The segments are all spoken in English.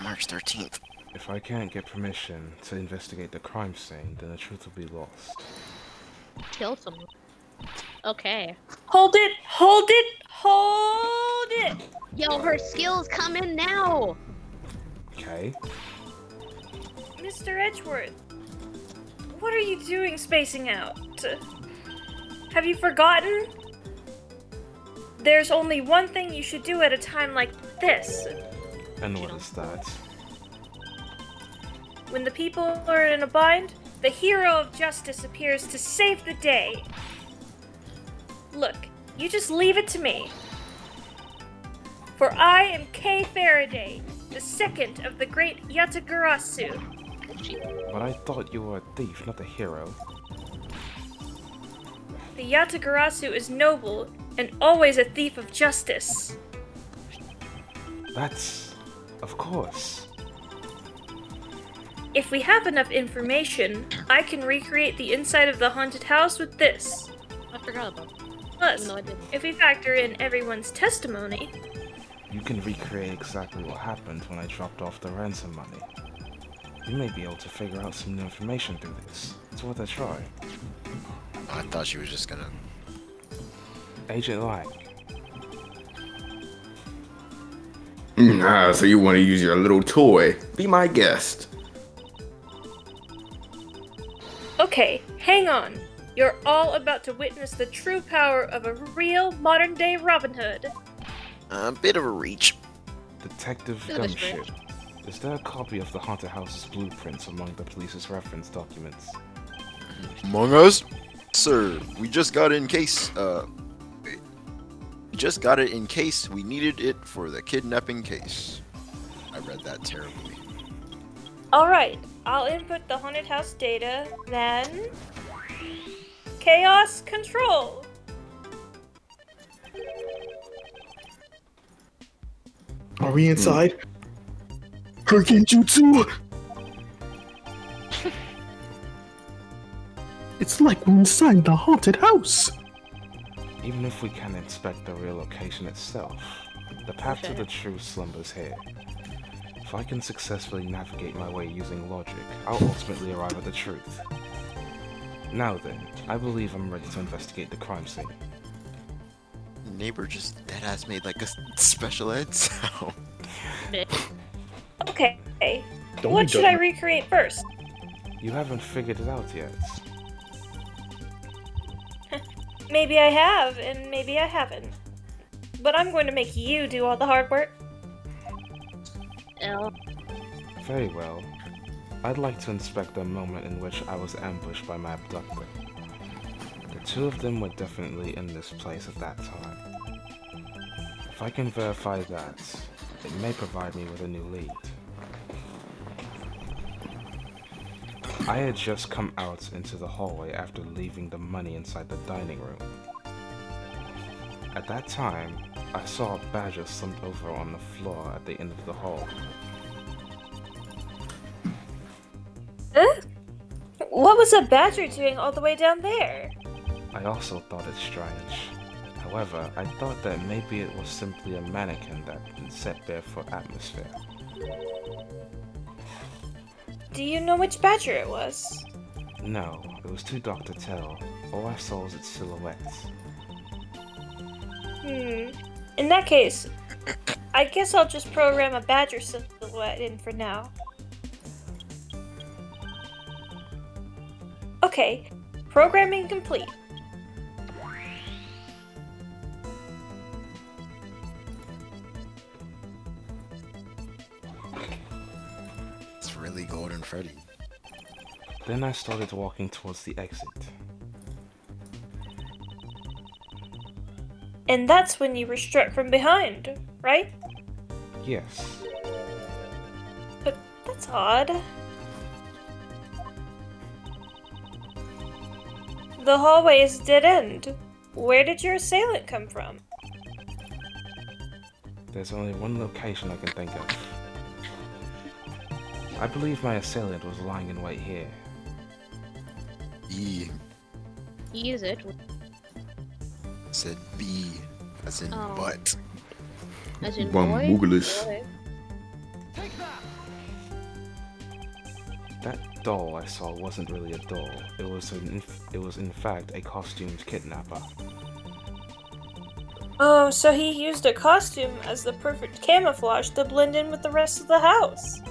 March 13th. If I can't get permission to investigate the crime scene, then the truth will be lost. Kill someone. Okay. Hold it! Hold it! Hold it! Yo, her skills come in now! Okay. Mr. Edgeworth, what are you doing spacing out? Have you forgotten? There's only one thing you should do at a time like this. And what is that? When the people are in a bind, the hero of justice appears to save the day. Look, you just leave it to me. For I am Kay Faraday, the second of the great Yatagarasu. But I thought you were a thief, not a hero. The Yatagarasu is noble and always a thief of justice. That's... of course. If we have enough information, I can recreate the inside of the haunted house with this. I forgot about that. Plus, No, I didn't. if we factor in everyone's testimony, You can recreate exactly what happened when I dropped off the ransom money. You may be able to figure out some new information through this. It's worth a try. I thought she was just gonna. Agent Light. So you want to use your little toy? Be my guest. okay, hang on. You're all about to witness the true power of a real modern-day Robin Hood. A bit of a reach. Detective Bit of a Gumshoe. Is there a copy of the haunted house's blueprints among the police's reference documents? Among us? Sir, we just got it in case, we just got it in case we needed it for the kidnapping case. I read that terribly. Alright, I'll input the haunted house data, then... Chaos control! Are we inside? Hurricane Jutsu! It's like we're inside the haunted house! Even if we can inspect the real location itself, the path to the truth slumbers here. If I can successfully navigate my way using logic, I'll ultimately arrive at the truth. Now then, I believe I'm ready to investigate the crime scene. Neighbor just deadass made like a special ed sound. Okay, Don't what be should I judgment- recreate first? You haven't figured it out yet. Maybe I have, and maybe I haven't. But I'm going to make you do all the hard work. L. Very well. I'd like to inspect the moment in which I was ambushed by my abductor. The two of them were definitely in this place at that time. If I can verify that, it may provide me with a new lead. I had just come out into the hallway after leaving the money inside the dining room. At that time, I saw a badger slumped over on the floor at the end of the hall. What was a badger doing all the way down there? I also thought it strange. However, I thought that maybe it was simply a mannequin that had been set bare for atmosphere. Do you know which badger it was? No, it was too dark to tell. All I saw was its silhouette. In that case, I guess I'll just program a badger silhouette in for now. Okay, programming complete. It's really Golden Freddy. Then I started walking towards the exit. And that's when you were struck from behind, right? Yes. But that's odd. The hallway is dead end. Where did your assailant come from? There's only one location I can think of. I believe my assailant was lying in wait here. E Use it. said B as in Oh. butt. As in One boy? Moogless. Boy. That doll I saw wasn't really a doll. It was in fact a costumed kidnapper. Oh, so he used a costume as the perfect camouflage to blend in with the rest of the house.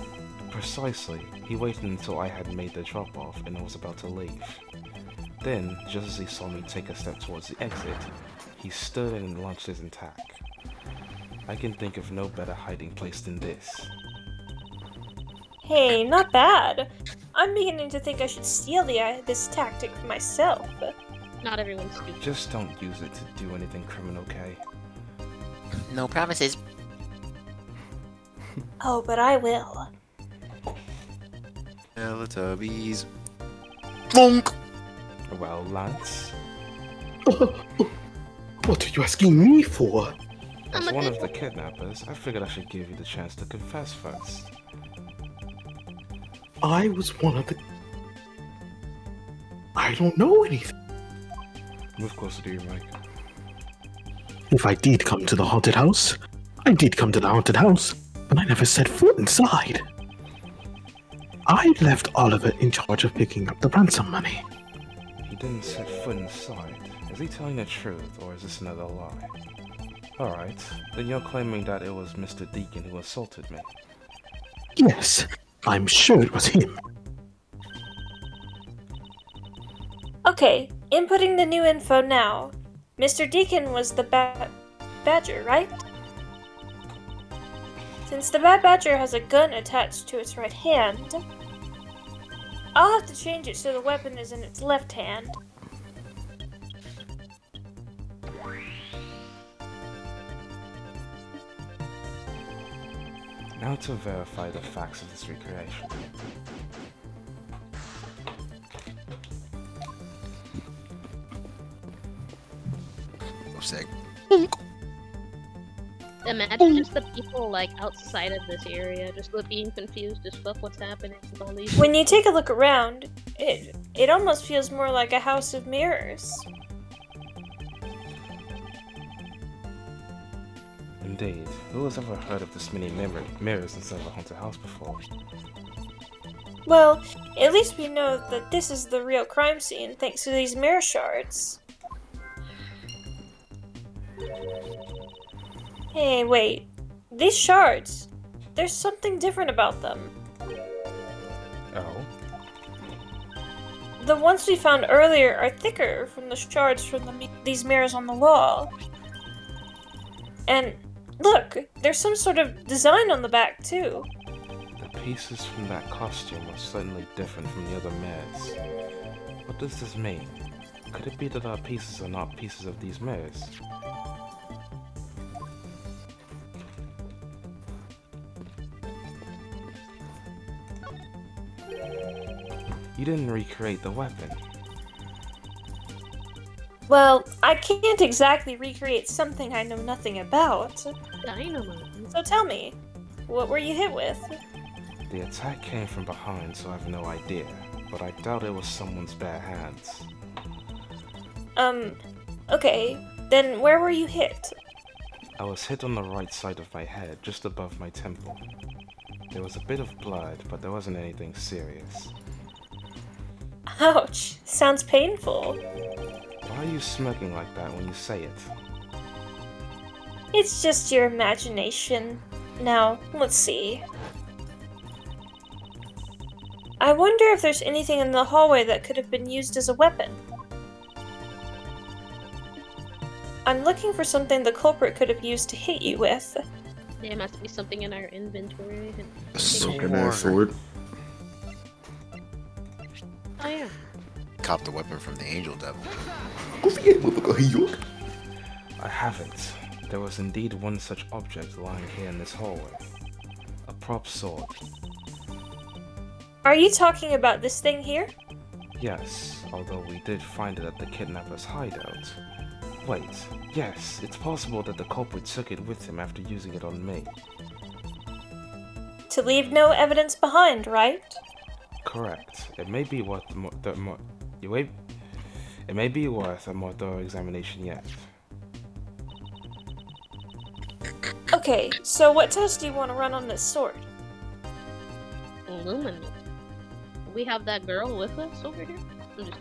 Precisely. He waited until I had made the drop off and I was about to leave. Then, just as he saw me take a step towards the exit, he stood and launched his attack. I can think of no better hiding place than this. Hey, not bad. I'm beginning to think I should steal this tactic for myself. Not everyone's stupid. Just don't use it to do anything criminal, okay? No promises. Oh, but I will. Teletubbies. Bonk! Well, Lance, What are you asking me for? I'm as a one good- of the kidnappers, I figured I should give you the chance to confess first. I was one of the... I don't know anything. Move closer to your mic. If I did come to the haunted house, I did come to the haunted house, but I never set foot inside. I left Oliver in charge of picking up the ransom money. He didn't set foot inside. Is he telling the truth, or is this another lie? Alright, then you're claiming that it was Mr. Deacon who assaulted me. Yes, I'm sure it was him. Okay, inputting the new info now. Mr. Deacon was the badger, right? Since the bad badger has a gun attached to its right hand, I'll have to change it so the weapon is in its left hand. Now to verify the facts of this recreation. Sick. Imagine just the people like outside of this area, just being confused as fuck what's happening with all these. When you take a look around, it almost feels more like a house of mirrors. Indeed, who has ever heard of this many mirrors inside of a haunted house before? Well, at least we know that this is the real crime scene thanks to these mirror shards. Hey, wait. These shards, there's something different about them. Oh? The ones we found earlier are thicker from the shards from these mirrors on the wall. And look, there's some sort of design on the back too. The pieces from that costume are certainly different from the other mirrors. What does this mean? Could it be that our pieces are not pieces of these mirrors? You didn't recreate the weapon. Well, I can't exactly recreate something I know nothing about. Dynamite. So tell me, what were you hit with? The attack came from behind, so I have no idea, but I doubt it was someone's bare hands. Okay, then where were you hit? I was hit on the right side of my head, just above my temple. There was a bit of blood, but there wasn't anything serious. Ouch, sounds painful. Why are you smirking like that when you say it? It's just your imagination. Now, let's see. I wonder if there's anything in the hallway that could have been used as a weapon. I'm looking for something the culprit could have used to hit you with. There must be something in our inventory. A sword. Fucking ass sword. Oh yeah. Cop the weapon from the angel devil. I haven't. There was indeed one such object lying here in this hallway. A prop sword. Are you talking about this thing here? Yes, although we did find it at the kidnapper's hideout. Wait, yes, it's possible that the culprit took it with him after using it on me. To leave no evidence behind, right? Correct. It may be worth it may be worth a more thorough examination yet. Okay, so what test do you want to run on this sword? Luminal. We have that girl with us over here? I'm just...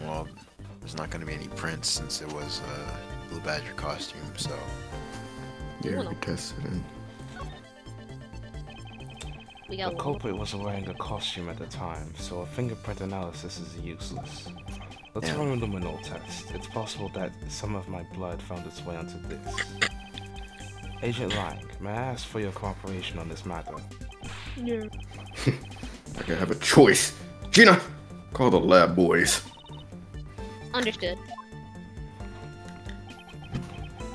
Well, there's not going to be any prints since it was a Blue Badger costume, so... Yeah, we tested it. We The got culprit was wearing a costume at the time, so a fingerprint analysis is useless. Let's Yeah. run a luminol test. It's possible that some of my blood found its way onto this. Agent Lang, may I ask for your cooperation on this matter? Yeah. I could have a choice. Gina, call the lab boys. Understood.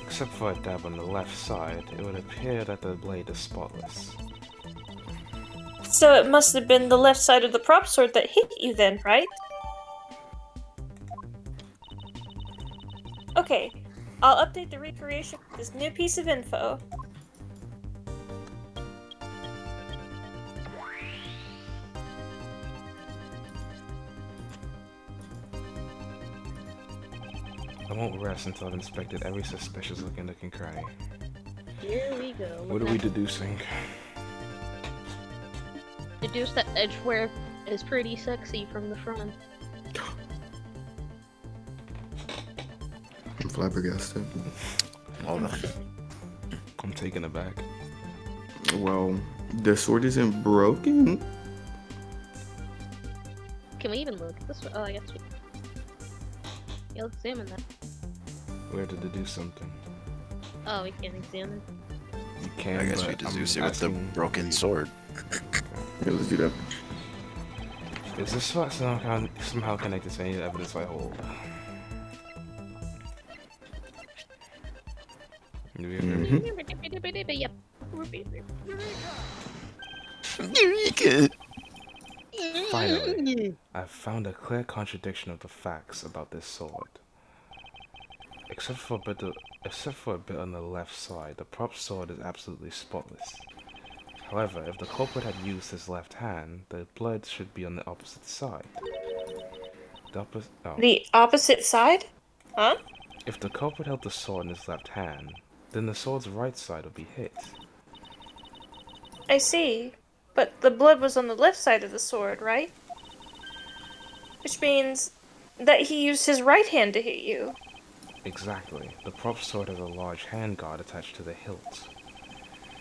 Except for a dab on the left side, it would appear that the blade is spotless. So it must have been the left side of the prop sword that hit you then, right? Okay, I'll update the recreation with this new piece of info. I won't rest until I've inspected every suspicious looking nook and cranny. Here we go. What are we deducing? Deduce that Edgeworth is pretty sexy from the front. I'm flabbergasted. Hold on. I'm taken aback. Well, the sword isn't broken. Can we even look at this? Oh, I guess we... Yeah, let's examine that. Where to deduce something? Oh, we can't examine. You can, I guess but we deduce it I'm with the asking broken you. sword. Yeah, let's do that. Is this sword somehow connected to any evidence I hold? Do we have Yep. Finally, I've found a clear contradiction of the facts about this sword. Except for a bit on the left side, the prop sword is absolutely spotless. However, if the culprit had used his left hand, the blood should be on the opposite side. The opposite side? Huh? If the culprit held the sword in his left hand, then the sword's right side would be hit. I see. But the blood was on the left side of the sword, right? Which means that he used his right hand to hit you. Exactly. The prop sword has a large handguard attached to the hilt.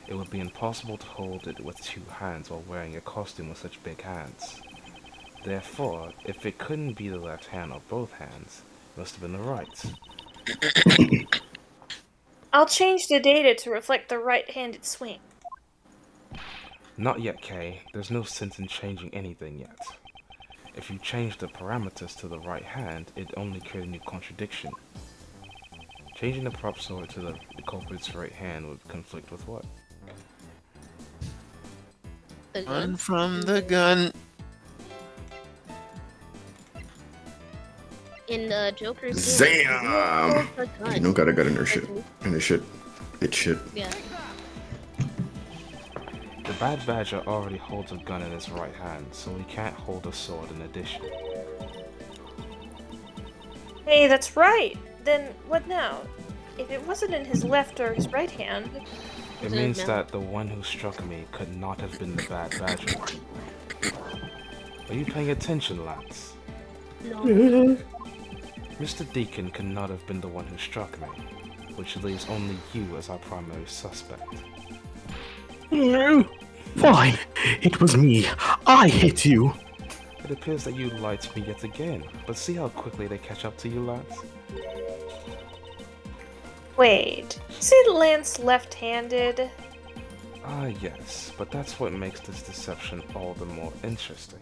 It would be impossible to hold it with two hands while wearing a costume with such big hands. Therefore, if it couldn't be the left hand or both hands, it must have been the right. I'll change the data to reflect the right-handed swing. Not yet, Kay. There's no sense in changing anything yet. If you change the parameters to the right hand, it only creates a new contradiction. Changing the prop sword to the culprit's right hand would conflict with what? The Run gun. from the gun. In the Joker's Zam! You know, got in her shit. In the shit. It's shit. Yeah. The Bad Badger already holds a gun in his right hand, so he can't hold a sword in addition. Hey, that's right! Then what now? If it wasn't in his left or his right hand... It means that the one who struck me could not have been the Bad Badger. Are you paying attention, lads? No. Mr. Deacon could not have been the one who struck me, which leaves only you as our primary suspect. No. Fine. It was me. I hit you. It appears that you lied to me yet again, but see how quickly they catch up to you, lads? Wait, see Lance left-handed? Ah, yes, but that's what makes this deception all the more interesting.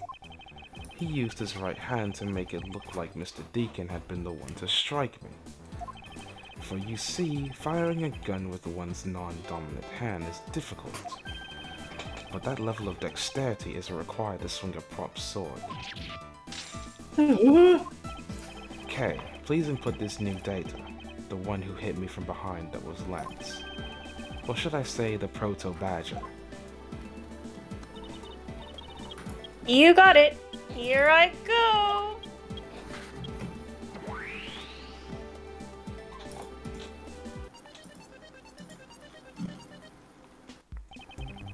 He used his right hand to make it look like Mr. Deacon had been the one to strike me. For you see, firing a gun with one's non-dominant hand is difficult. But that level of dexterity is required to swing a prop sword. Okay, please input this new data. The one who hit me from behind that was Lance. Or should I say the Proto-Badger? You got it. Here I go.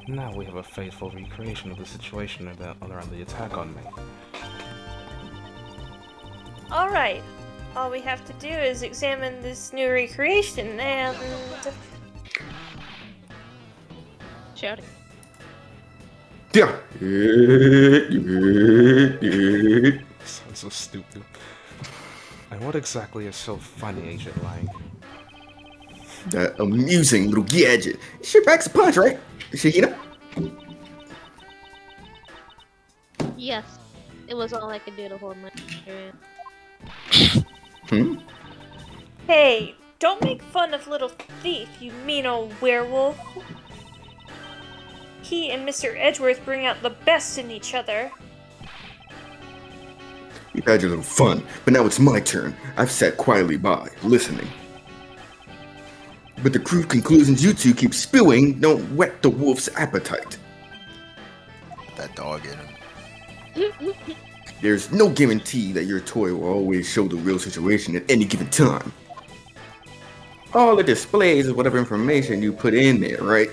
Now we have a faithful recreation of the situation around the attack on me. Alright. All we have to do is examine this new recreation and... Shouting. Yeah. Sounds so stupid. And what exactly is so funny, Agent Lang? That amusing little gadget. She packs a punch, right? Shahina? Yes. It was all I could do to hold my Hmm? Hey, don't make fun of little thief, you mean old werewolf. He and Mr. Edgeworth bring out the best in each other. You've had your little fun, but now it's my turn. I've sat quietly by, listening. But the crude conclusions you two keep spewing don't whet the wolf's appetite. That dog in him. There's no guarantee that your toy will always show the real situation at any given time. All it displays is whatever information you put in there, right?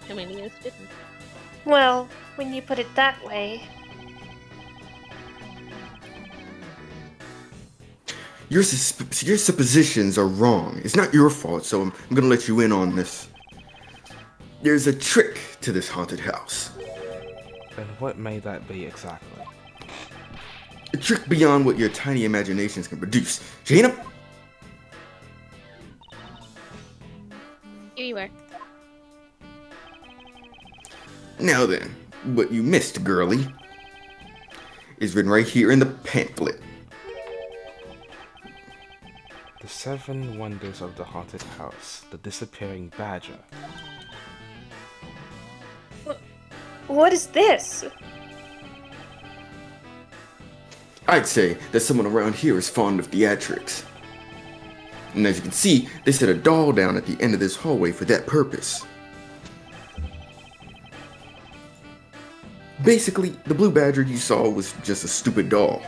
I mean, he is different. Well, when you put it that way. Your suppositions are wrong. It's not your fault, so I'm gonna let you in on this. There's a trick to this haunted house. And what may that be exactly? A trick beyond what your tiny imaginations can produce. Shahina? Here you are. Now then, what you missed, girlie, is written right here in the pamphlet. The 7 Wonders of the Haunted House. The Disappearing Badger. What is this? I'd say that someone around here is fond of theatrics. And as you can see, they set a doll down at the end of this hallway for that purpose. Basically, the blue badger you saw was just a stupid doll.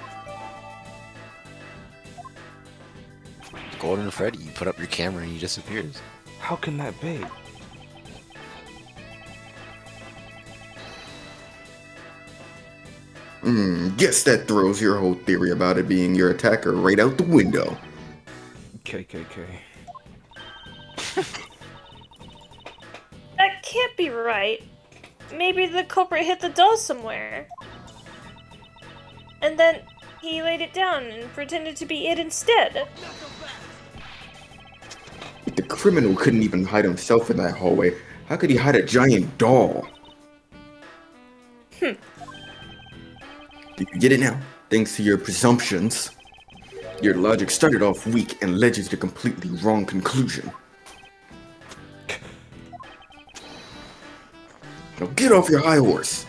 Golden Freddy, you put up your camera and he disappears. How can that be? Guess that throws your whole theory about it being your attacker right out the window. KKK. That can't be right. Maybe the culprit hit the doll somewhere. And then he laid it down and pretended to be it instead. If the criminal couldn't even hide himself in that hallway, how could he hide a giant doll? Do you get it now? Thanks to your presumptions. Your logic started off weak and led you to the completely wrong conclusion. Now get off your high horse.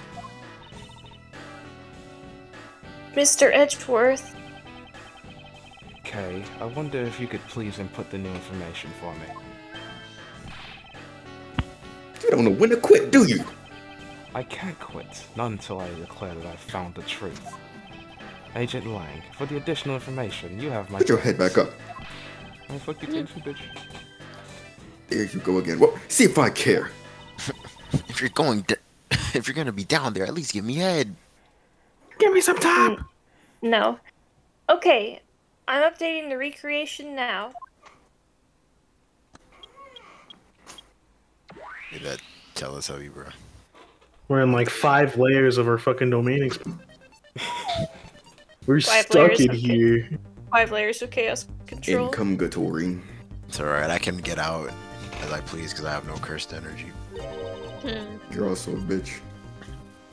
Mr. Edgeworth. Okay, I wonder if you could please input the new information for me. You don't know when to quit, do you? I can't quit, not until I declare that I've found the truth. Agent Lang, for the additional information, you have my... Put your head back up. I fuck you, Casey, bitch. There you go again. Well, see if I care. If you're gonna be down there, at least give me head. Give me some time. No. Okay, I'm updating the recreation now. Did that tell us how you bro? We're in like 5 layers of our fucking domain. We're 5 stuck layers in of here. 5 layers of chaos control. Incomgatory. It's alright, I can get out as I please because I have no cursed energy. You're also a bitch.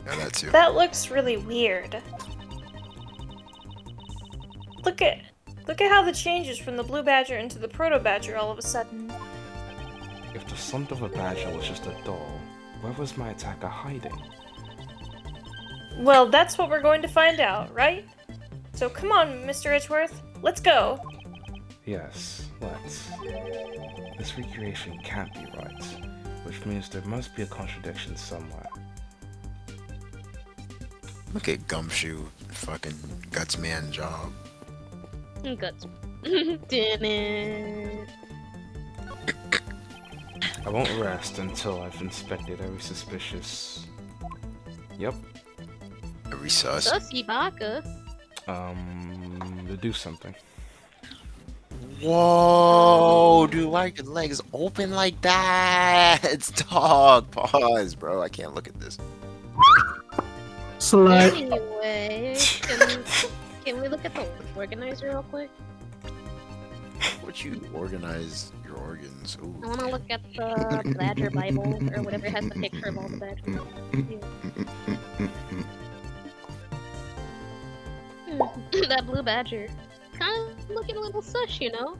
Yeah, that too. That looks really weird. Look at how the changes from the blue badger into the proto badger all of a sudden. If the son of a badger was just a doll, where was my attacker hiding? Well, that's what we're going to find out, right? So come on, Mr. Edgeworth, let's go. Yes, let's. This recreation can't be right, which means there must be a contradiction somewhere. Look at Gumshoe, fucking guts man job. Guts. Damn it. I won't rest until I've inspected every suspicious... Yep. Every sus. Sussy Baka. To do something. Whoa, dude, why are your legs open like that? It's dog. Pause, bro. I can't look at this. Slide. Anyway, can we look at the organizer real quick? Would you organize your organs? Ooh. I want to look at the Badger Bible or whatever has the picture of all the badgers. That blue badger. Kind of looking a little sus, you know?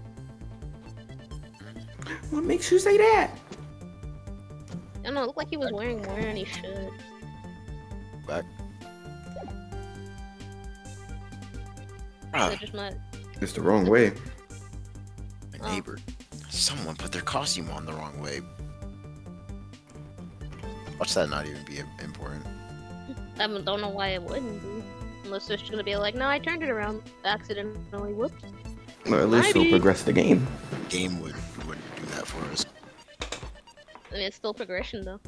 What makes you say that? I don't know, it looked like he was wearing more than he should. Back. So just not... It's the wrong way. My neighbor. Someone put their costume on the wrong way. Watch that not even be important. I don't know why it wouldn't be. Unless they're just gonna be like, no, I turned it around accidentally. Whoops. Well, at least it'll progress the game. Game wouldn't do that for us. I mean, it's still progression though.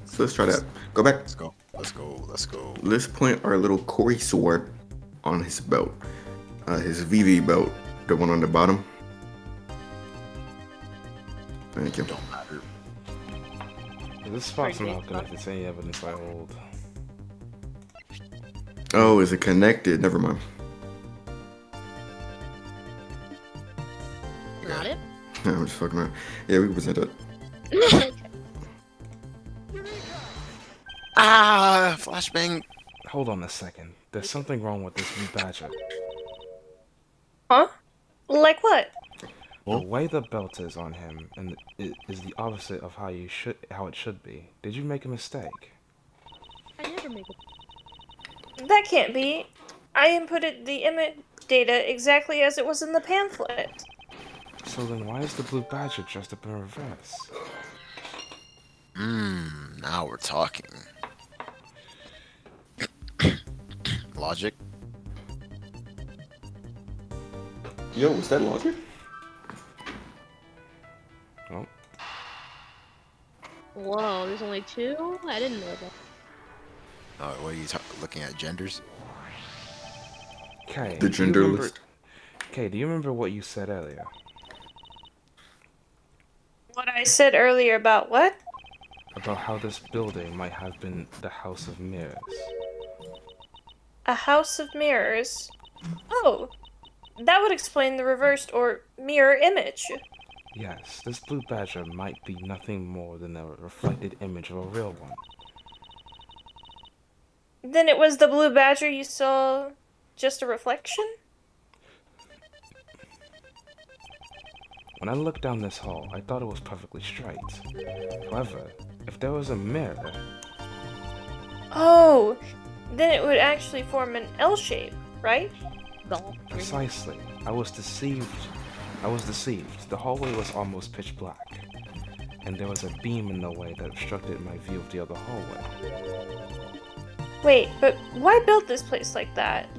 So let's try that. Go back. Let's go. Let's go. Let's go. Let's point our little Corey sword on his belt. His VV belt. The one on the bottom. Thank you. Don't matter. This spot's not connected to any evidence I hold. Oh, is it connected? Never mind. Not it? Yeah, I'm just fucking around. Yeah, we can present that. Ah, flashbang. Hold on a second. There's something wrong with this blue badger. Huh? Like what? The way the belt is on him and it is the opposite of how it should be. Did you make a mistake? I never make it. That can't be. I inputted the image data exactly as it was in the pamphlet. So then why is the blue badger dressed up in reverse? Now we're talking. Logic? Yo, was that logic? Oh. Whoa, there's only two? I didn't know that. Oh, what are you looking at? Genders? Okay. The gender list. Okay, do you remember what you said earlier? What I said earlier about what? About how this building might have been the House of Mirrors. A house of mirrors? Oh, that would explain the reversed or mirror image. Yes, this blue badger might be nothing more than a reflected image of a real one. Then it was the blue badger you saw just a reflection? When I looked down this hall, I thought it was perfectly straight. However, if there was a mirror... Oh, then it would actually form an L shape, right? Precisely. I was deceived. The hallway was almost pitch black. And there was a beam in the way that obstructed my view of the other hallway. Wait, but why build this place like that?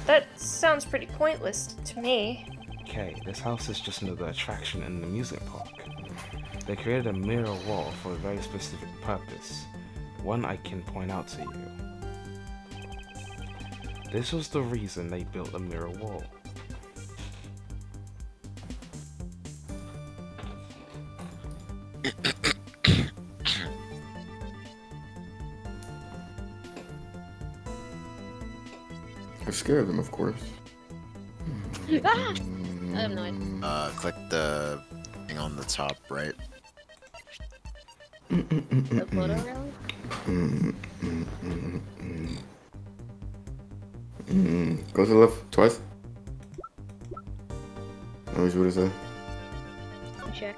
That sounds pretty pointless to me. Okay, this house is just another attraction in the amusement park. They created a mirror wall for a very specific purpose. One I can point out to you. This was the reason they built a mirror wall. I scared them, of course. Ah! I have no idea. Click the thing on the top right. The photo rally? Go to the left twice. Always what is that? Check.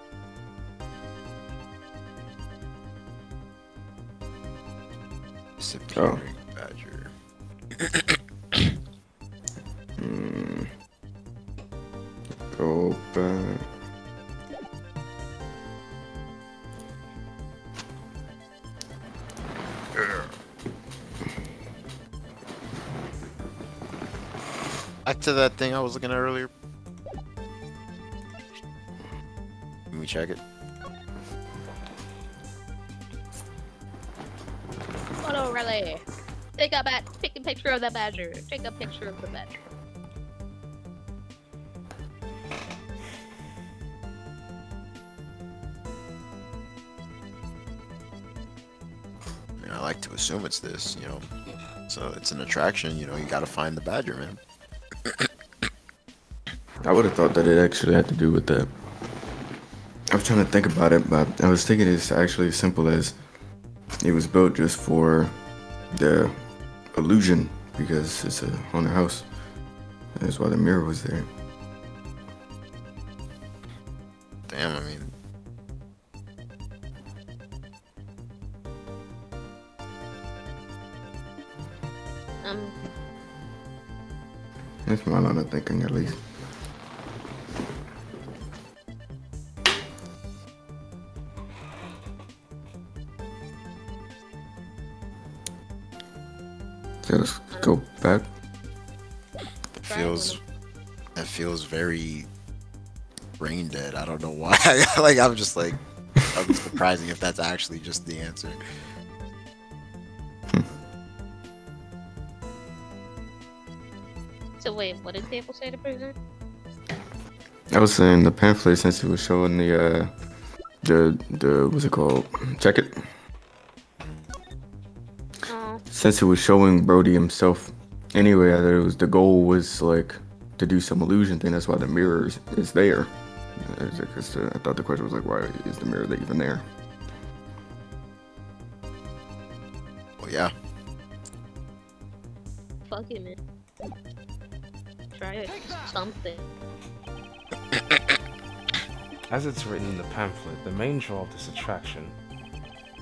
Superior badger. Go back. Back to that thing I was looking at earlier. Can we check it? Photo relay. Take a picture of the badger. Take a picture of the badger. I like to assume it's this, you know. So it's an attraction, you know. You gotta find the badger, man. I would have thought that it actually had to do with that. I was trying to think about it, but I was thinking it's actually as simple as it was built just for the illusion because it's a haunted house. That's why the mirror was there. Damn, I mean. That's my line of thinking, at least. So let's go back. It feels very brain dead. I don't know why. Like I'm surprising if that's actually just the answer. So wait, what did Table say to present? I was saying the pamphlet, since it was showing the what's it called? Check it. Oh. Since it was showing Brody himself anyway, I thought it was the goal was like to do some illusion thing. That's why the mirror is there. I thought the question was like, why is the mirror even there? Well, yeah. Fuck it, man. Try it. Something. As it's written in the pamphlet, the main draw of this attraction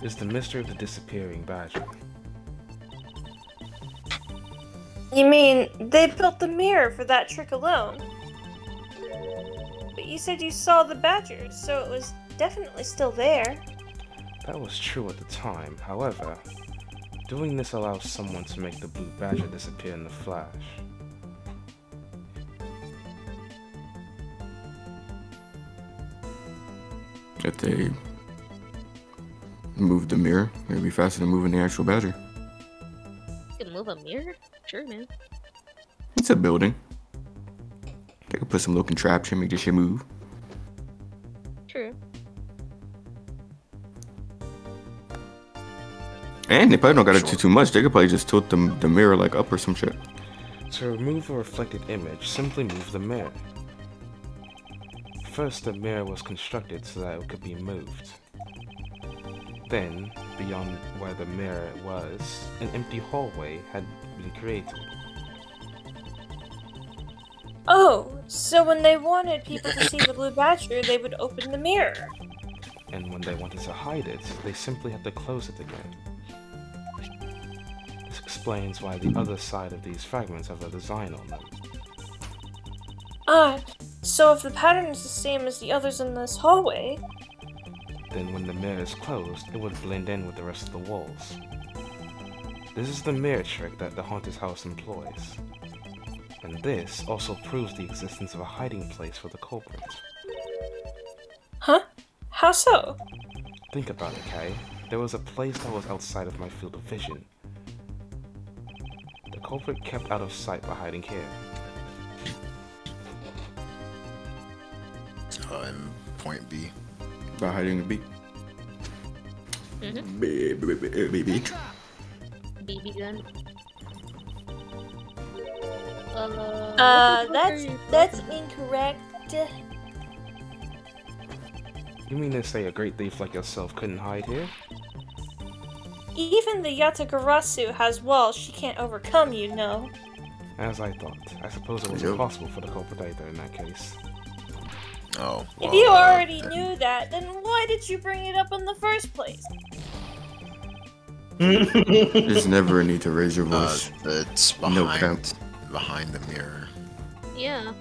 is the mystery of the disappearing badger. You mean they built the mirror for that trick alone? But you said you saw the badger, so it was definitely still there. That was true at the time. However, doing this allows someone to make the blue badger disappear in the flash. If they move the mirror, it'd be faster than moving the actual badger. You can move a mirror? Sure, man. It's a building. They could put some little contraption, make this shit move. True. And they probably don't gotta do too much. They could probably just tilt the mirror like up or some shit. To remove a reflected image, simply move the mirror. First, the mirror was constructed so that it could be moved. Then, beyond where the mirror was, an empty hallway had been created. Oh, so when they wanted people to see the blue badger, they would open the mirror. And when they wanted to hide it, they simply had to close it again. This explains why the other side of these fragments have a design on them. Ah, so if the pattern is the same as the others in this hallway... Then when the mirror is closed, it would blend in with the rest of the walls. This is the mirror trick that the haunted house employs. And this also proves the existence of a hiding place for the culprit. Huh? How so? Think about it, Kay. There was a place that was outside of my field of vision. The culprit kept out of sight by hiding here. In point B. By hiding the B. BB gun. That's incorrect. You mean to say a great thief like yourself couldn't hide here? Even the Yatagarasu has walls she can't overcome, you know. As I thought. I suppose it was impossible for the culprit either in that case. Oh. If you already knew that, then why did you bring it up in the first place? There's never a need to raise your voice. It's behind the mirror. Yeah.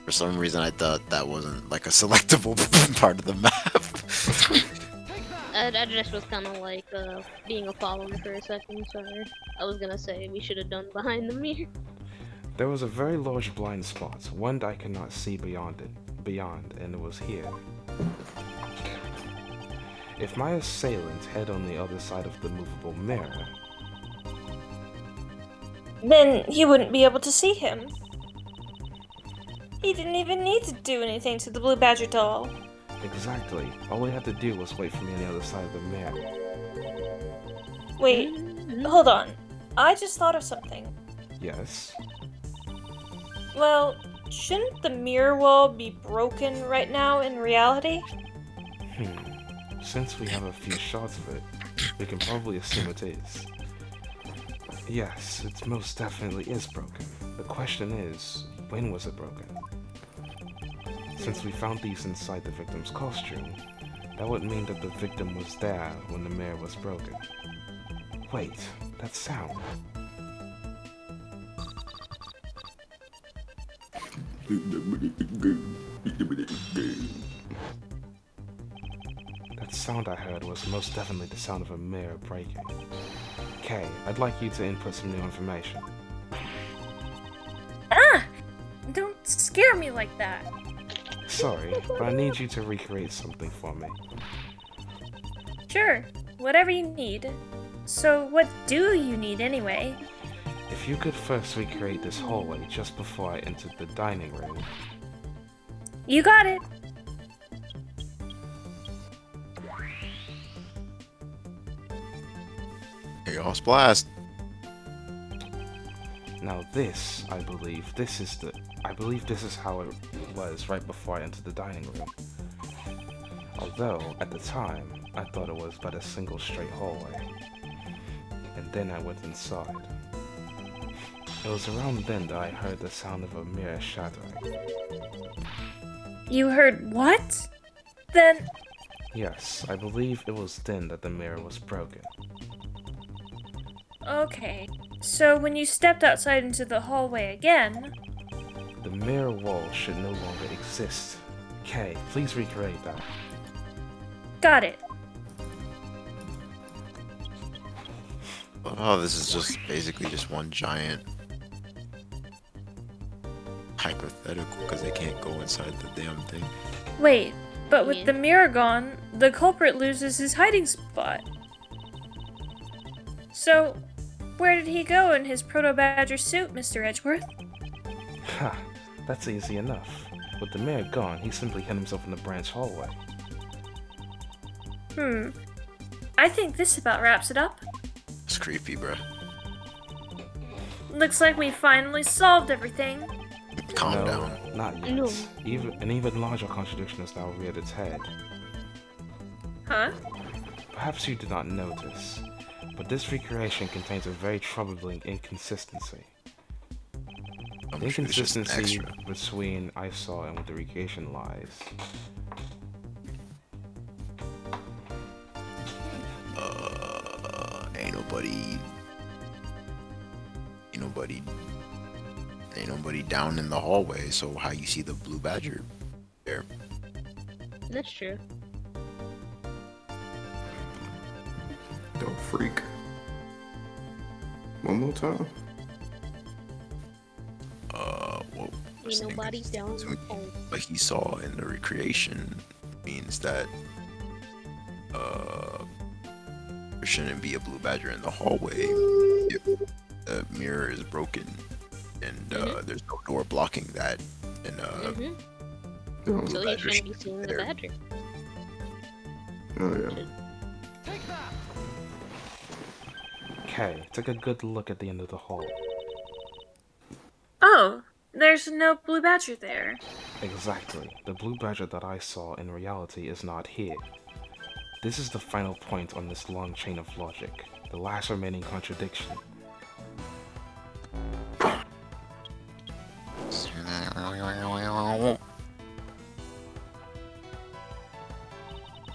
For some reason, I thought that wasn't like a selectable part of the map. I just was kind of like being a follower for a second. Sorry, I was gonna say we should have done behind the mirror. There was a very large blind spot, one that I could not see beyond, and it was here. If my assailant head on the other side of the movable mirror, Then he wouldn't be able to see him. He didn't even need to do anything to the Blue Badger doll. Exactly. All we had to do was wait for me on the other side of the mirror. Wait, hold on. I just thought of something. Yes? Well, shouldn't the mirror wall be broken right now in reality? Since we have a few shots of it, we can probably assume it is. Yes, it most definitely is broken. The question is, when was it broken? Since we found these inside the victim's costume, that would mean that the victim was there when the mirror was broken. Wait, that sound. That sound I heard was most definitely the sound of a mirror breaking. Kay, I'd like you to input some new information. Ah! Don't scare me like that. Sorry, but I need you to recreate something for me. Sure, whatever you need. So what do you need anyway? If you could first recreate this hallway just before I entered the dining room. You got it. Chaos Blast. Now this, I believe this is how it was right before I entered the dining room. Although, at the time, I thought it was but a single straight hallway. And then I went inside. It was around then that I heard the sound of a mirror shattering. You heard what? Then... Yes, I believe it was then that the mirror was broken. Okay, so when you stepped outside into the hallway again... The mirror wall should no longer exist. Kay, please recreate that. Got it. Oh, this is just basically just one giant hypothetical because they can't go inside the damn thing. Wait, but with the mirror gone, the culprit loses his hiding spot. So, where did he go in his Proto-Badger suit, Mr. Edgeworth? Ha, that's easy enough. With the mirror gone, he simply hid himself in the branch hallway. I think this about wraps it up. It's creepy, bruh. Looks like we finally solved everything. Calm No, down. not yet. No. An even larger contradiction has now reared its head. Huh? Perhaps you did not notice, but this recreation contains a very troubling inconsistency. I'm The sure it's just an inconsistency extra. between I saw and what the recreation lies. Ain't nobody down in the hallway, so how you see the blue badger there? That's true. Don't freak. One more time. Well, Ain't nobody down in the hole. what he saw in the recreation means that there shouldn't be a blue badger in the hallway if the mirror is broken and there's no door blocking that, and Oh, So you shouldn't be seeing the there. badger. oh yeah. Okay, take a good look at the end of the hall. Oh, there's no blue badger there. Exactly. The blue badger that I saw in reality is not here. This is the final point on this long chain of logic, the last remaining contradiction.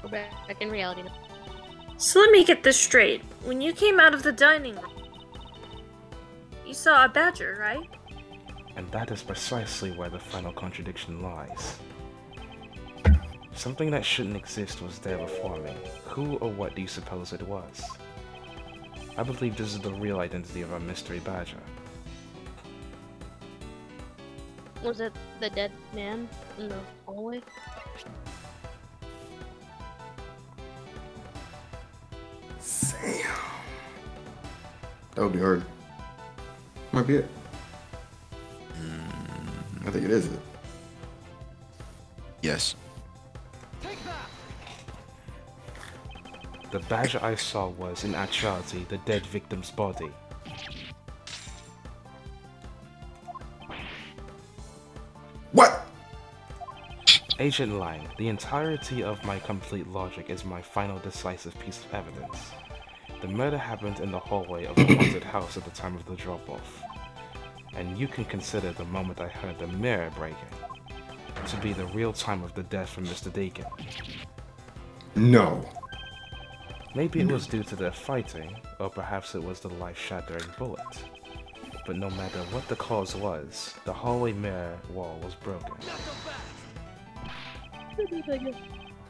We're back in reality now. So let me get this straight. When you came out of the dining room, you saw a badger, right? And that is precisely where the final contradiction lies. Something that shouldn't exist was there before me. Who or what do you suppose it was? I believe this is the real identity of our mystery badger. Was it the dead man in the hallway? Damn. That would be hard. Might be it. I think it is it. Yes. The badge I saw was, in actuality, the dead victim's body. What? Agent Lang, the entirety of my complete logic is my final decisive piece of evidence. The murder happened in the hallway of the haunted house at the time of the drop-off. And you can consider the moment I heard the mirror breaking to be the real time of the death from Mr. Deacon. No. Maybe it was due to their fighting, or perhaps it was the life-shattering bullet. But no matter what the cause was, the hallway mirror wall was broken.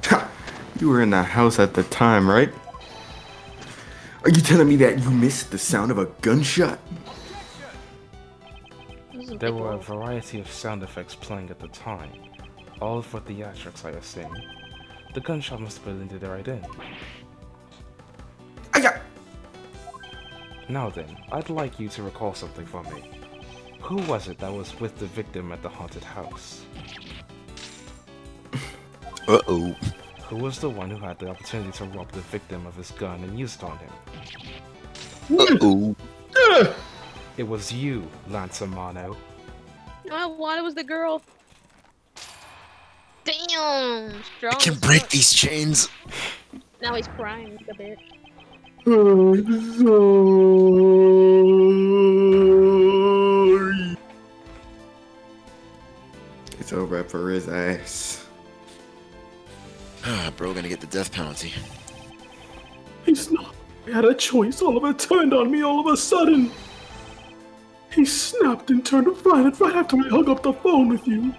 Ha! You were in that house at the time, right? Are you telling me that you missed the sound of a gunshot? There were a variety of sound effects playing at the time, all for theatrics, I assume. The gunshot must have blended right in. Now then, I'd like you to recall something for me. Who was it that was with the victim at the haunted house? Uh-oh. Who was the one who had the opportunity to rob the victim of his gun and used on him? Uh-oh. It was you, Lansamano. Oh, why was the girl? Damn! Strong I can as break fuck. these chains. Now he's crying a bit. I'm sorry. It's over for his ass. Bro, gonna get the death penalty. He's not. I had a choice. Oliver turned on me all of a sudden. He snapped and turned violent right after I hung up the phone with you.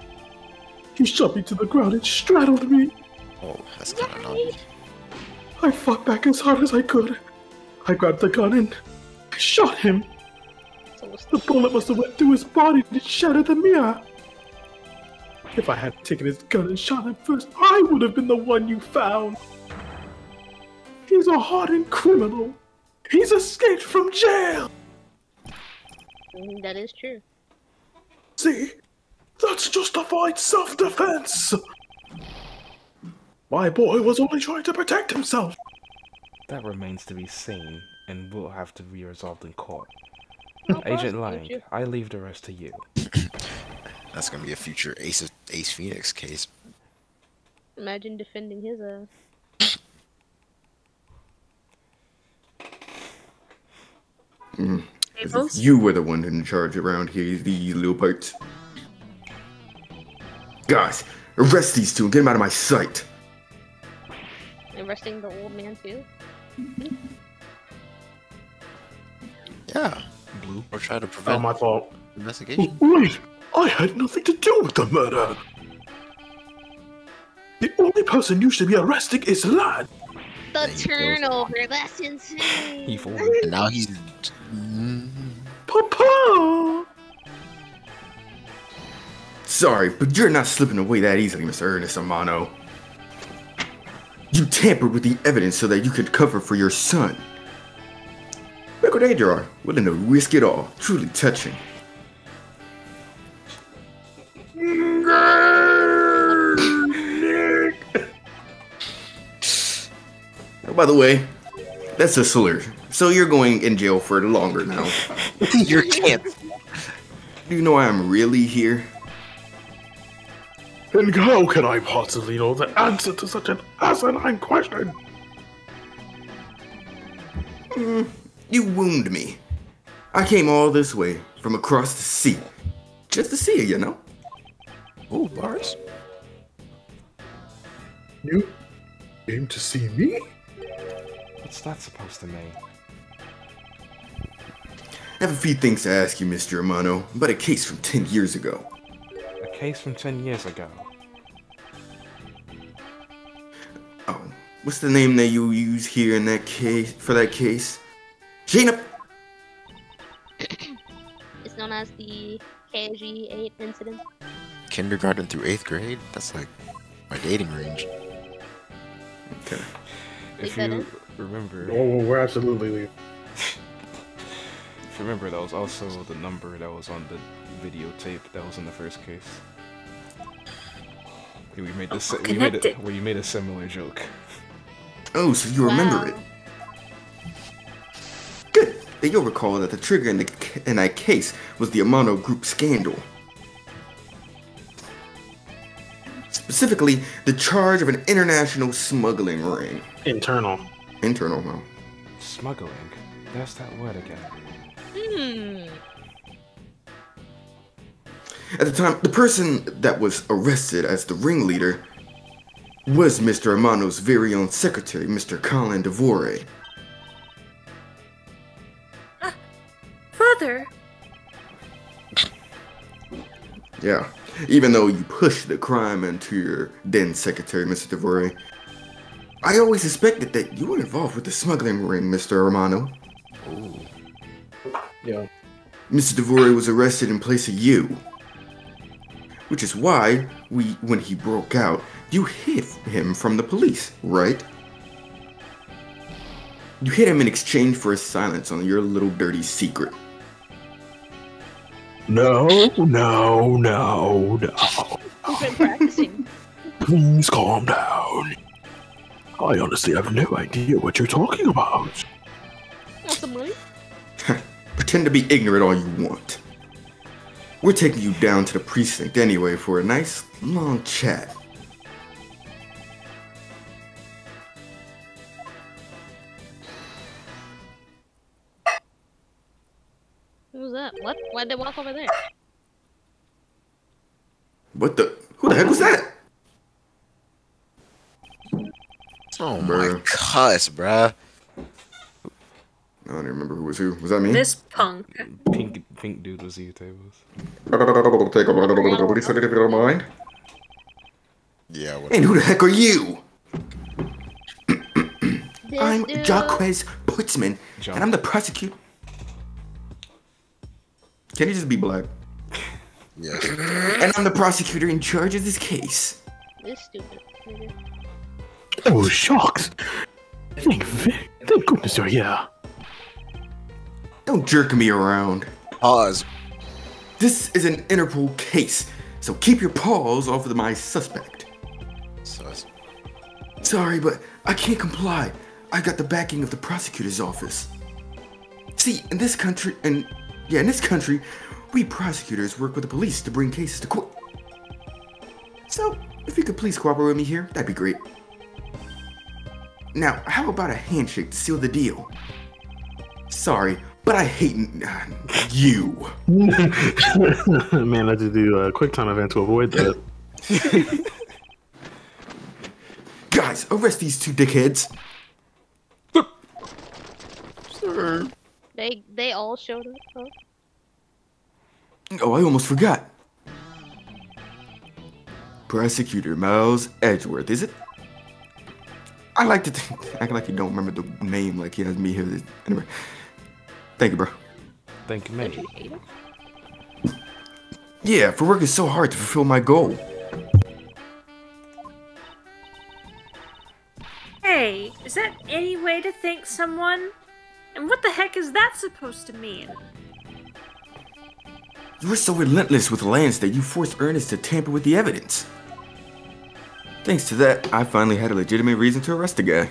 He shoved me to the ground and straddled me. Oh, that's kind of naughty. I fought back as hard as I could. I grabbed the gun and I shot him. The bullet must have went through his body and shattered the mirror. If I had taken his gun and shot him first, I would have been the one you found. He's a hardened criminal. He's escaped from jail. That is true. See? That's justified self-defense. My boy was only trying to protect himself. That remains to be seen, and will have to be resolved in court. I'll Agent prosecute you. Lang, I leave the rest to you. That's gonna be a future Ace Phoenix case. Imagine defending his Tablez? You were the one in charge around here, these little parts. Guys, arrest these two and get them out of my sight. arresting the old man too. Yeah. Blue. Or try to Not prevent my fault. investigation. Wait, I had nothing to do with the murder. The only person you should be arresting is Lad. The you go. turnover, that's insane. He folded. And now he's. Papa! Sorry, but you're not slipping away that easily, Mr. Ernest Amano. You tampered with the evidence so that you could cover for your son. Look what age you are, willing to risk it all. Truly touching. Oh, by the way, that's a slur. So you're going in jail for longer now. You can't. Do you know why I'm really here? And how can I possibly know the answer to such an asinine question? You wound me. I came all this way from across the sea. Just to see you, know? Ooh, bars. You came to see me? What's that supposed to mean? I have a few things to ask you, Mr. Amano, about a case from 10 years ago. A case from 10 years ago. Oh, what's the name that you use here in that case, for that case? Jaina! It's known as the KG8 incident. Kindergarten through 8th grade? That's like my dating range. Okay. If that you in? remember, Oh, we're absolutely leaving. If you remember, that was also the number that was on the videotape that was in the first case. We made this. Where you made a similar joke. Oh, so you remember it. Good. Then you'll recall that the trigger in that case was the Amano Group scandal. Specifically, the charge of an international smuggling ring. Internal, well. Smuggling? There's that word again. At the time, the person that was arrested as the ringleader was Mr. Amano's very own secretary, Mr. Colin Devore. Father? Yeah, even though you pushed the crime into your then secretary, Mr. Devore, I always suspected that you were involved with the smuggling ring, Mr. Amano. Ooh. yeah. Mr. Devore was arrested in place of you. Which is why, when he broke out, you hid him from the police, right? You hid him in exchange for his silence on your little dirty secret. No. We've been practicing. Please calm down. I honestly have no idea what you're talking about. Want some money? Pretend to be ignorant all you want. We're taking you down to the precinct anyway for a nice, long chat. Who was that? What? Why'd they walk over there? What the? Who the heck was that? Oh my gosh, bruh. I don't even remember who was who. Was that me? This punk. Pink dude was you, Tablez. Take a nobody said it if you don't mind. Yeah, what? And who the heck are you? This I'm dude- Jacques Putzman, and I'm the prosecutor. Can you just be black? Yes. And I'm the prosecutor in charge of this case. This stupid nigga. Oh, shucks. Thank goodness you're here. Don't jerk me around. Pause. This is an Interpol case, so keep your paws off of my suspect. Sus. Sorry, but I can't comply. I got the backing of the prosecutor's office. See, in this country, we prosecutors work with the police to bring cases to court. So, if you could please cooperate with me here, that'd be great. Now, how about a handshake to seal the deal? Sorry, but I hate you. Man, I just do a quick time event to avoid that. Guys, arrest these two dickheads. Sir. They all showed up, huh? Oh, I almost forgot. Prosecutor Miles Edgeworth, is it? I like to act like you don't remember the name like he has me here. Anyway, thank you, bro. Thank Don't me. you hate him? Yeah, for working so hard to fulfill my goal. Hey, is that any way to thank someone? And what the heck is that supposed to mean? You were so relentless with Lance that you forced Ernest to tamper with the evidence. Thanks to that, I finally had a legitimate reason to arrest the guy.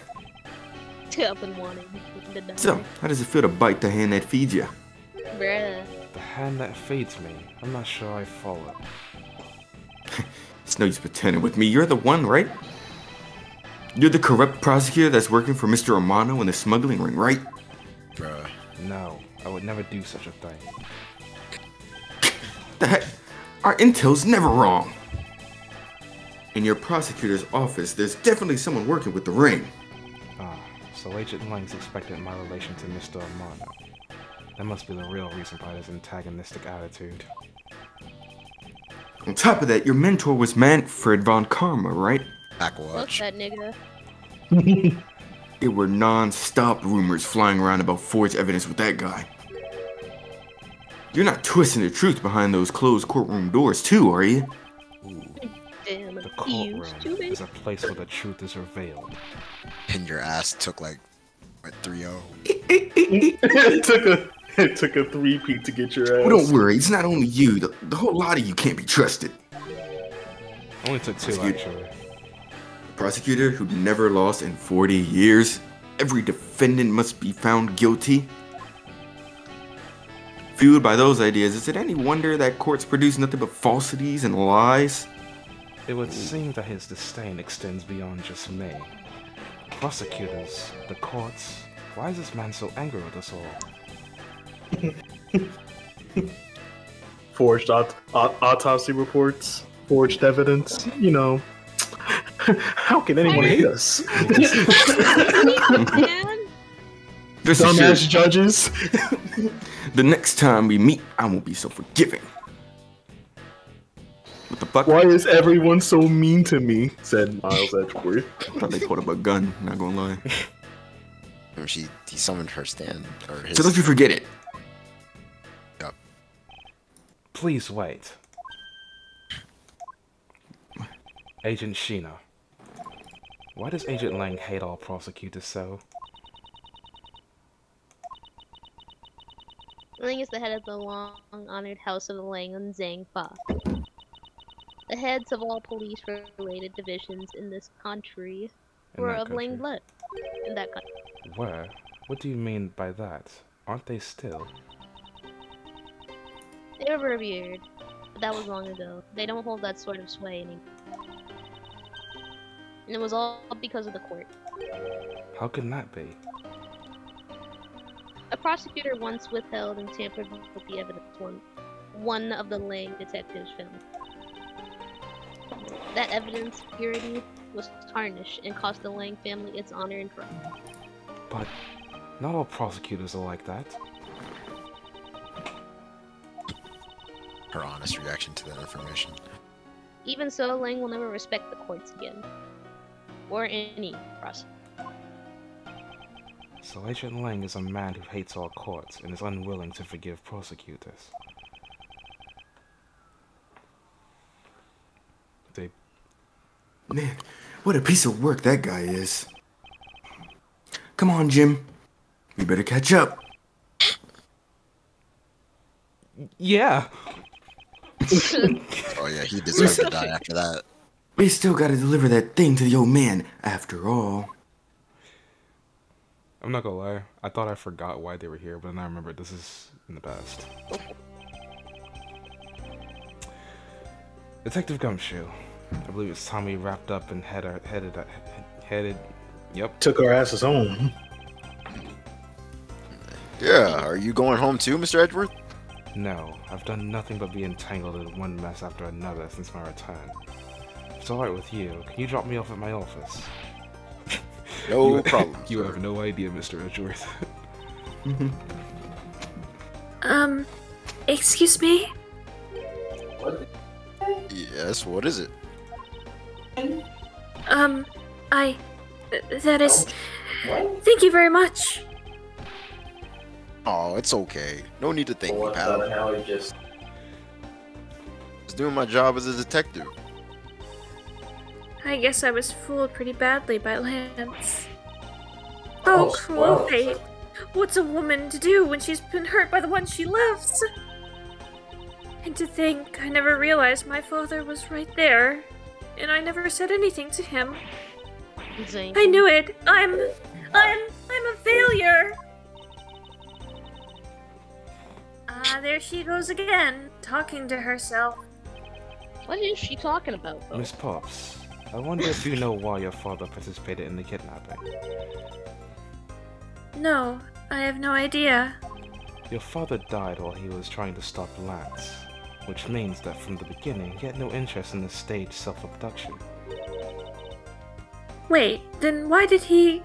I've been wanting to die. So, how does it feel to bite the hand that feeds you? Bruh. The hand that feeds me. I'm not sure I follow. It's no use pretending with me. You're the one, right? You're the corrupt prosecutor that's working for Mr. Amano in the smuggling ring, right? Bruh. No, I would never do such a thing. The heck? Our intel's never wrong. In your prosecutor's office, there's definitely someone working with the ring. Ah, so Agent Lang's expected my relation to Mr. Amano. That must be the real reason behind his antagonistic attitude. On top of that, your mentor was Manfred von Karma, right? Fuck Backwatch. that nigga. There were non-stop rumors flying around about forged evidence with that guy. You're not twisting the truth behind those closed courtroom doors too, are you? Damn, The he used to courtroom be. is a place where the truth is revealed. And your ass took like, what, 3-0? It took a It took a three-peat to get your ass. Well, don't worry, it's not only you. The whole lot of you can't be trusted. Only took 2, Prosecutor. actually. A prosecutor who never lost in 40 years. Every defendant must be found guilty. Fueled by those ideas, is it any wonder that courts produce nothing but falsities and lies? It would seem that his disdain extends beyond just me. Prosecutors, the courts. Why is this man so angry with us all? Forged autopsy reports, forged evidence. You know, how can anyone hate us? This Dumbass judges. The next time we meet, I won't be so forgiving. What the fuck? Why is everyone so mean to me? Said Miles Edgeworth. I thought they pulled up a gun, not gonna lie. He summoned her stand, or his... So don't you forget it. Yep. Please wait. Agent Sheena. Why does Agent Lang hate all prosecutors so? Lang is the head of the long-honored House of the Lang and Zhang Fa. The heads of all police-related divisions in this country were of Lang blood. In that country. Where? What do you mean by that? Aren't they still? They were revered, but that was long ago. They don't hold that sort of sway anymore. And it was all because of the court. How can that be? A prosecutor once withheld and tampered with the evidence one of the Lang detectives found. That evidence purity was tarnished and cost the Lang family its honor and pride. But not all prosecutors are like that. Her honest reaction to that information. Even so, Lang will never respect the courts again. Or any prosecutor. So Agent Lang is a man who hates all courts and is unwilling to forgive prosecutors. They... Man, what a piece of work that guy is. Come on, Jim. We better catch up. Yeah! Oh yeah, he deserved to die after that. We still gotta deliver that thing to the old man, after all. I'm not gonna lie, I thought I forgot why they were here, but then I remembered this is in the past. Detective Gumshoe. I believe it's time we wrapped up and headed, yep. Took our asses home. Yeah, are you going home too, Mr. Edgeworth? No, I've done nothing but be entangled in one mess after another since my return. If it's alright with you, can you drop me off at my office? No problem. You have no idea, Mr. Edgeworth. Excuse me? Yes, what is it? That is... Thank you very much. Oh, it's okay. No need to thank me, pal. Just doing my job as a detective. I guess I was fooled pretty badly by Lance. Oh, cruel fate. What's a woman to do when she's been hurt by the one she loves? And to think I never realized my father was right there, and I never said anything to him. I knew it. I'm a failure. There she goes again, talking to herself. What is she talking about, though? Miss Pops, I wonder if you know why your father participated in the kidnapping. No, I have no idea. Your father died while he was trying to stop Lance, which means that from the beginning he had no interest in the staged self-abduction. Wait, then why did he...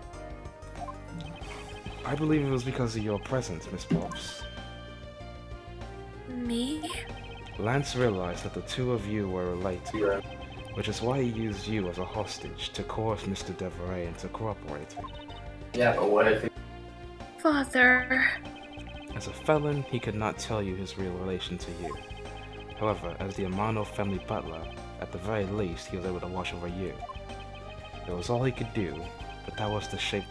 I believe it was because of your presence, Miss Pops. Me? Lance realized that the two of you were related, which is why he used you as a hostage to coerce Mr. Deveray into cooperating. Yeah, but what if... Father... As a felon, he could not tell you his real relation to you. However, as the Amano family butler, at the very least, he was able to watch over you. It was all he could do, but that was the shape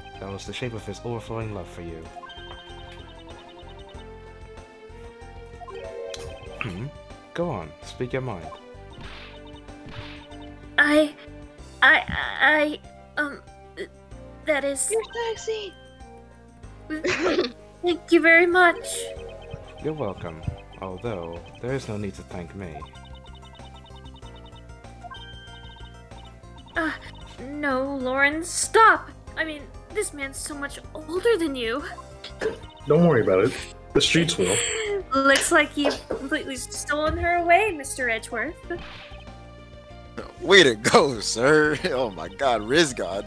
of his overflowing love for you. Go on, speak your mind. That is... You're sexy! Thank you very much. You're welcome, although there is no need to thank me. No, Lauren, stop! I mean, this man's so much older than you. Don't worry about it. The streets will. Looks like you've completely stolen her away, Mr. Edgeworth. Way to go, sir. Oh my god, Riz God.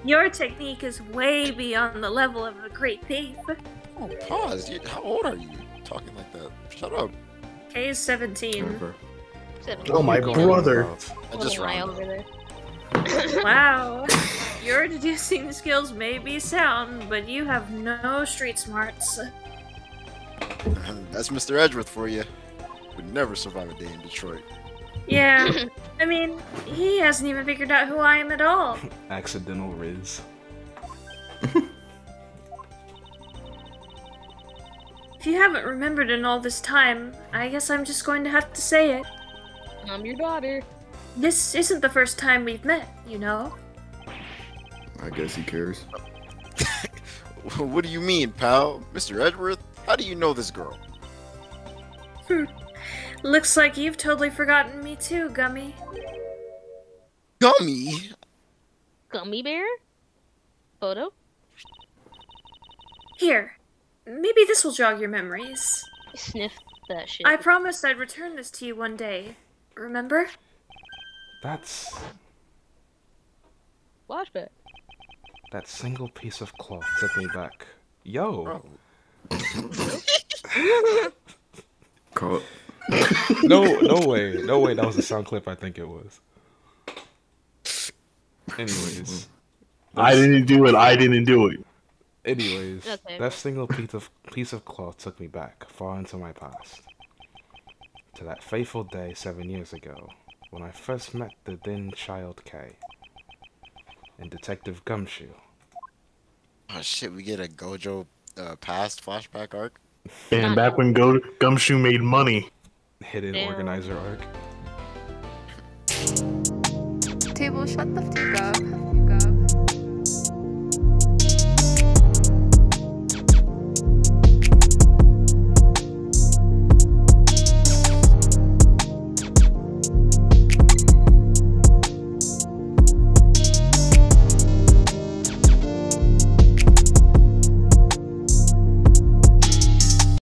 Your technique is way beyond the level of a great thief. Oh, pause. How old are you? Talking like that. Shut up. Kay is 17. Whatever. Oh, my brother. I just ran over there. Wow. Your deducing skills may be sound, but you have no street smarts. That's Mr. Edgeworth for you. Would never survive a day in Detroit. Yeah. I mean, he hasn't even figured out who I am at all. Accidental Riz. If you haven't remembered in all this time, I guess I'm just going to have to say it. I'm your daughter. This isn't the first time we've met, you know? I guess he cares. What do you mean, pal? Mr. Edgeworth? How do you know this girl? Looks like you've totally forgotten me too, Gummy. Gummy? Gummy bear? Photo? Here. Maybe this will jog your memories. Sniff that shit. I promised I'd return this to you one day. Remember? That's... Flashback. That single piece of cloth took me back. Yo! Call No way, that was a sound clip I think it was. Anyways. I didn't do it. Anyways, Okay. that single piece of cloth took me back, far into my past. To that fateful day 7 years ago, when I first met the then child K. And Detective Gumshoe. Oh shit, we get a Gojo past flashback arc? And back when Gumshoe made money. Hidden Damn. organizer arc. Table, shut the fuck up.